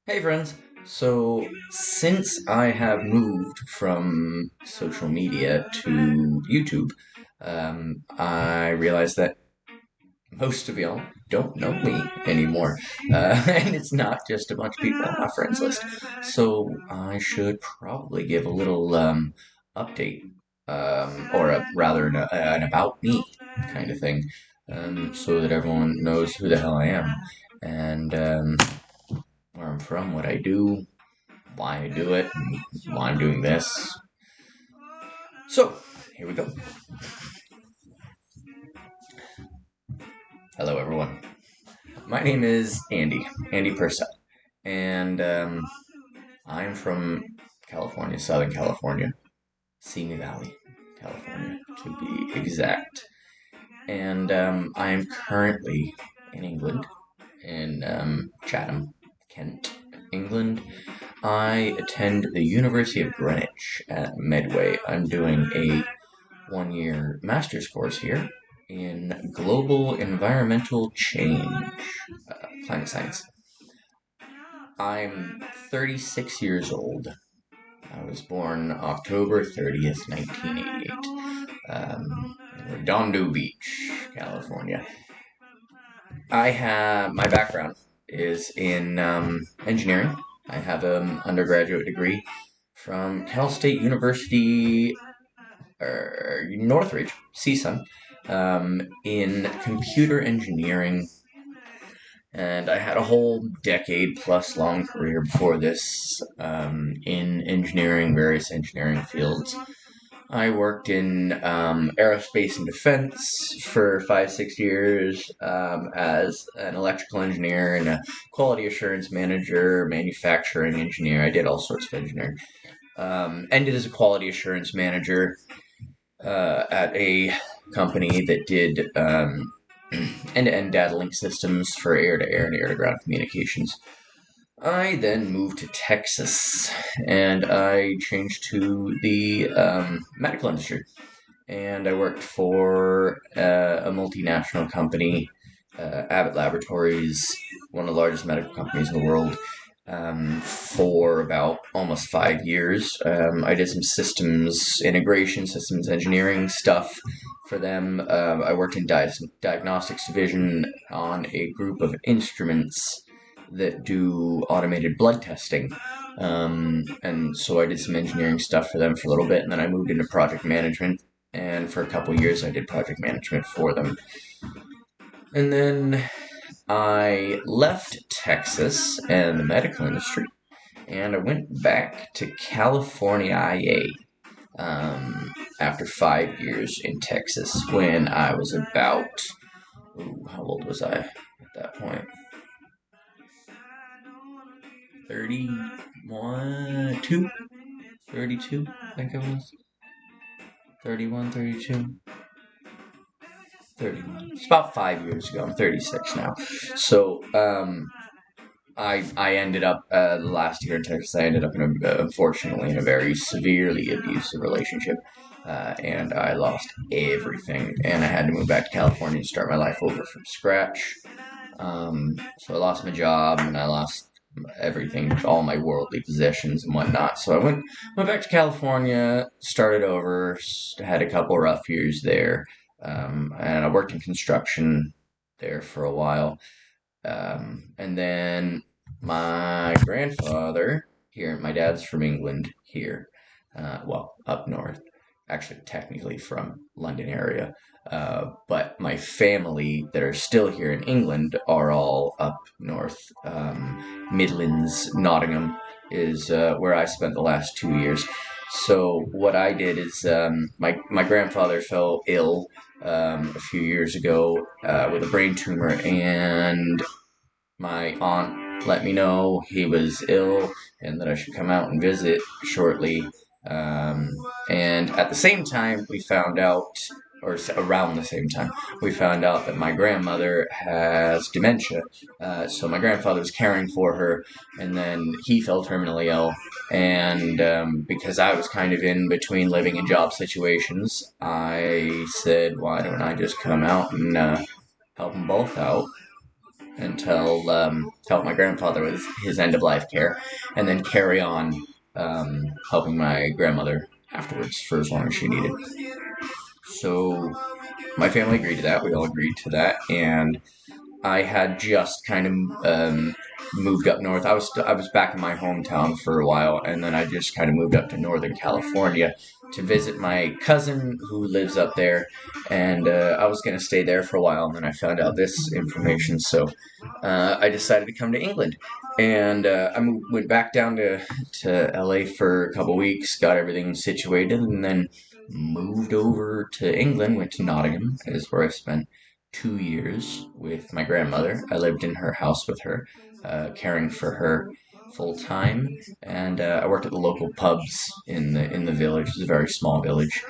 Hey friends. So, since I have moved from social media to YouTube, I realized that most of y'all don't know me anymore. And it's not just a bunch of people on my friends list. So, I should probably give a little update, or rather, an about me kind of thing, so that everyone knows who the hell I am and where I'm from, what I do, why I do it, and why I'm doing this. So, here we go. Hello, everyone. My name is Andy Purcell, and I'm from California, Southern California, Simi Valley, California, to be exact. And I'm currently in England, in Chatham, Kent, England. I attend the University of Greenwich at Medway. I'm doing a 1 year master's course here in global environmental change, climate science. I'm 36 years old. I was born October 30th, 1988, in Redondo Beach, California. I have my background is in engineering. I have an undergraduate degree from Cal State University, Northridge, CSUN, in computer engineering, and I had a whole decade plus long career before this in engineering, various engineering fields. I worked in aerospace and defense for 5, 6 years as an electrical engineer and a quality assurance manager, manufacturing engineer. I did all sorts of engineering. Ended as a quality assurance manager at a company that did end-to-end data link systems for air-to-air and air-to-ground communications. I then moved to Texas, and I changed to the medical industry. And I worked for a multinational company, Abbott Laboratories, one of the largest medical companies in the world, for about almost 5 years. I did some systems integration, systems engineering stuff for them. I worked in diagnostics division on a group of instruments that do automated blood testing. And so I did some engineering stuff for them for a little bit, and then I moved into project management. And for a couple of years, I did project management for them. And then I left Texas and the medical industry, and I went back to California IA after 5 years in Texas when I was about, how old was I at that point? 31, 2, 32, I think I was. 31, 32. 31. It's about 5 years ago. I'm 36 now. So, I ended up the last year in Texas. I ended up unfortunately in a very severely abusive relationship, and I lost everything. And I had to move back to California and start my life over from scratch. So I lost my job and I lost everything, all my worldly possessions and whatnot. So I went back to California, started over, had a couple rough years there, and I worked in construction there for a while. And then my grandfather here, my dad's from England here, well, up north, actually technically from London area. But my family that are still here in England are all up north. Midlands, Nottingham is where I spent the last 2 years. So what I did is my grandfather fell ill a few years ago with a brain tumor, and my aunt let me know he was ill and that I should come out and visit shortly. Um, and at the same time, we found out, or around the same time, we found out that my grandmother has dementia. So my grandfather was caring for her, and then he fell terminally ill. And because I was kind of in between living and job situations, I said, why don't I just come out and help them both out? until help my grandfather with his end of life care, and then carry on helping my grandmother afterwards for as long as she needed. So my family agreed to that. We all agreed to that, and I had just kind of moved up north. I was back in my hometown for a while, and then I just kind of moved up to Northern California to visit my cousin who lives up there, and I was going to stay there for a while, and then I found out this information, so I decided to come to England, and went back down to LA for a couple weeks, got everything situated, and then moved over to England. Went to Nottingham, is where I spent 2 years with my grandmother. I lived in her house with her, caring for her full time, and I worked at the local pubs in the village. It's a very small village,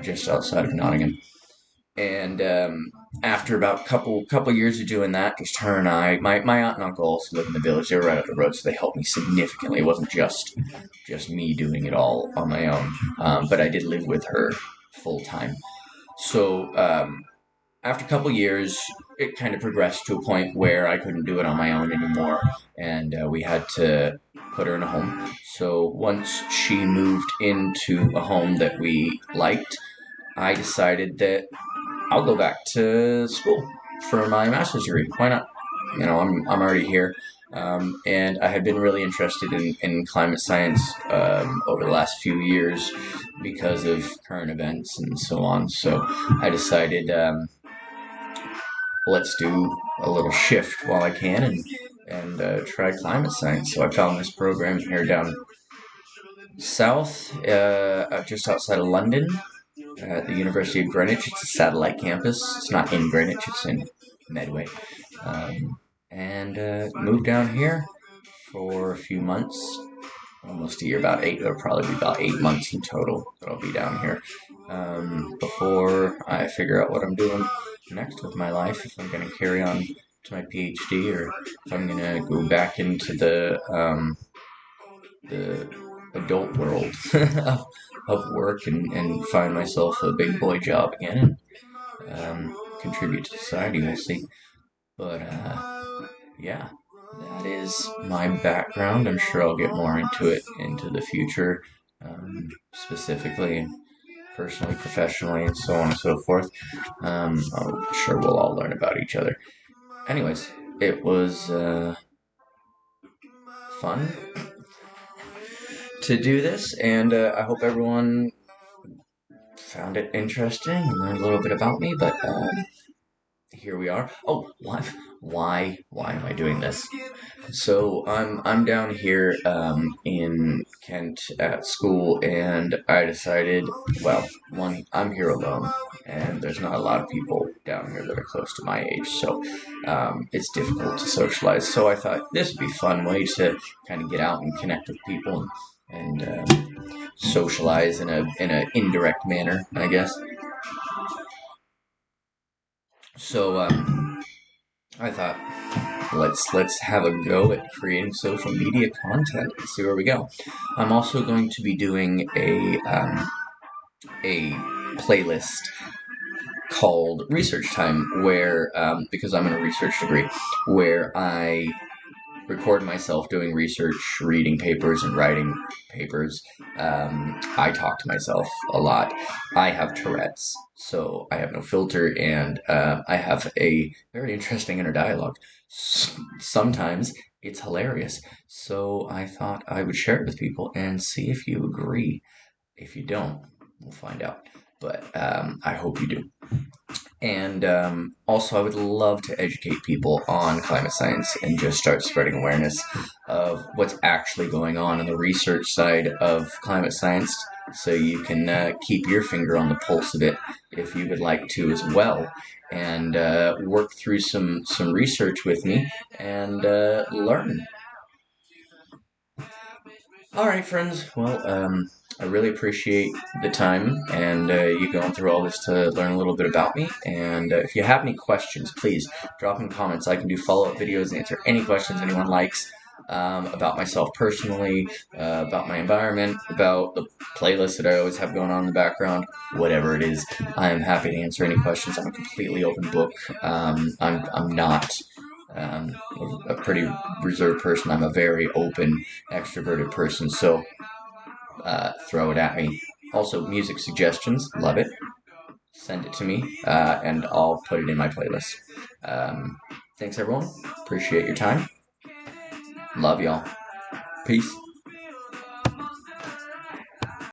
just outside of Nottingham. And after about couple years of doing that, just her and I, my aunt and uncle also lived in the village. They were right up the road, so they helped me significantly. It wasn't just me doing it all on my own, but I did live with her full time. So after a couple years, it kind of progressed to a point where I couldn't do it on my own anymore, and we had to put her in a home. So once she moved into a home that we liked, I decided that I'll go back to school for my master's degree. Why not? I'm already here. And I had been really interested in climate science over the last few years because of current events and so on. So I decided let's do a little shift while I can and try climate science. So I found this program here down south, just outside of London, at the University of Greenwich. It's a satellite campus. It's not in Greenwich, it's in Medway. And moved down here for a few months, almost a year, about eight. It'll probably be about 8 months in total that I'll be down here before I figure out what I'm doing next with my life. If I'm going to carry on to my PhD, or if I'm going to go back into the adult world of work and find myself a big boy job again and contribute to society. We'll see. But yeah, that is my background. I'm sure I'll get more into it into the future, specifically, personally, professionally, and so on and so forth. I'm sure we'll all learn about each other. Anyways, it was fun to do this, and I hope everyone found it interesting and learned a little bit about me. But here we are. Oh, why am I doing this? So I'm down here in Kent at school, and I decided, well, one, I'm here alone, and there's not a lot of people down here that are close to my age, so it's difficult to socialize. So I thought this would be a fun way to kind of get out and connect with people and socialize in a indirect manner, I guess. So I thought let's have a go at creating social media content and see where we go. I'm also going to be doing a playlist called Research Time, where because I'm in a research degree, where I record myself doing research, reading papers, and writing papers. I talk to myself a lot. I have Tourette's, so I have no filter, and I have a very interesting inner dialogue. Sometimes it's hilarious, so I thought I would share it with people and see if you agree. If you don't, we'll find out. But I hope you do. And also, I would love to educate people on climate science and just start spreading awareness of what's actually going on the research side of climate science, so you can keep your finger on the pulse of it if you would like to as well, and work through some research with me and learn. All right, friends. Well, I really appreciate the time and you going through all this to learn a little bit about me. And if you have any questions, please drop in comments. I can do follow-up videos and answer any questions anyone likes about myself personally, about my environment, about the playlist that I always have going on in the background, whatever it is. I am happy to answer any questions. I'm a completely open book. I'm not um, a pretty reserved person. I'm a very open, extroverted person, so throw it at me. Also, music suggestions, love it. Send it to me, and I'll put it in my playlist. Um, Thanks, everyone. Appreciate your time. Love y'all. Peace.